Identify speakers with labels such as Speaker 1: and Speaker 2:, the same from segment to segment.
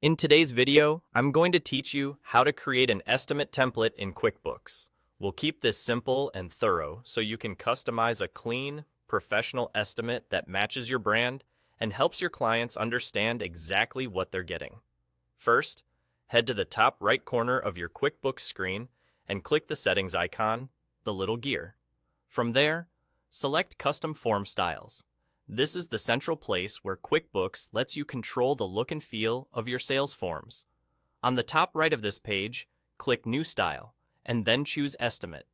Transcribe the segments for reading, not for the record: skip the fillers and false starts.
Speaker 1: In today's video, I'm going to teach you how to create an estimate template in QuickBooks. We'll keep this simple and thorough so you can customize a clean, professional estimate that matches your brand and helps your clients understand exactly what they're getting. First, head to the top right corner of your QuickBooks screen and click the settings icon, the little gear. From there, select Custom Form Styles. This is the central place where QuickBooks lets you control the look and feel of your sales forms. On the top right of this page, click New Style, and then choose Estimate.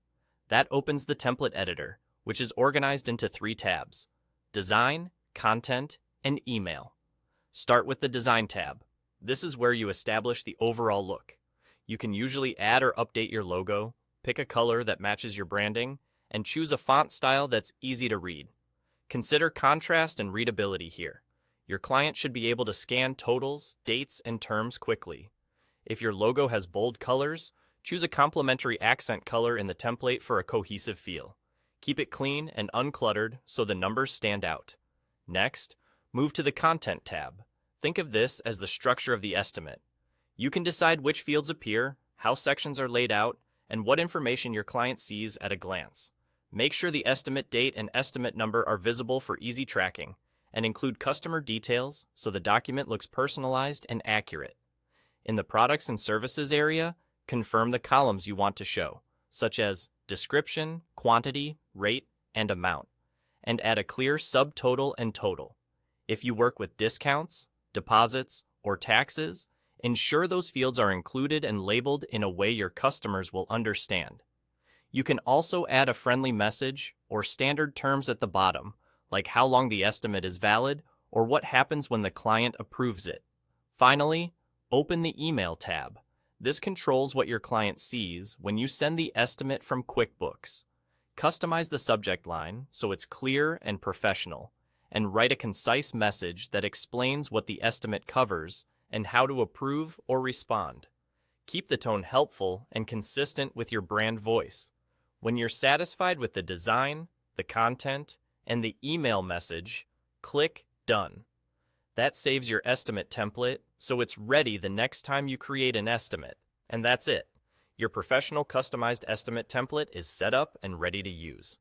Speaker 1: That opens the template editor, which is organized into 3 tabs: Design, Content, and Email. Start with the Design tab. This is where you establish the overall look. You can usually add or update your logo, pick a color that matches your branding, and choose a font style that's easy to read. Consider contrast and readability here. Your client should be able to scan totals, dates, and terms quickly. If your logo has bold colors, choose a complementary accent color in the template for a cohesive feel. Keep it clean and uncluttered so the numbers stand out. Next, move to the Content tab. Think of this as the structure of the estimate. You can decide which fields appear, how sections are laid out, and what information your client sees at a glance. Make sure the estimate date and estimate number are visible for easy tracking, and include customer details so the document looks personalized and accurate. In the Products and Services area, confirm the columns you want to show, such as description, quantity, rate, and amount, and add a clear subtotal and total. If you work with discounts, deposits, or taxes, ensure those fields are included and labeled in a way your customers will understand. You can also add a friendly message or standard terms at the bottom, like how long the estimate is valid or what happens when the client approves it. Finally, open the Email tab. This controls what your client sees when you send the estimate from QuickBooks. Customize the subject line so it's clear and professional, and write a concise message that explains what the estimate covers and how to approve or respond. Keep the tone helpful and consistent with your brand voice. When you're satisfied with the design, the content, and the email message, click Done. That saves your estimate template so it's ready the next time you create an estimate. And that's it. Your professional customized estimate template is set up and ready to use.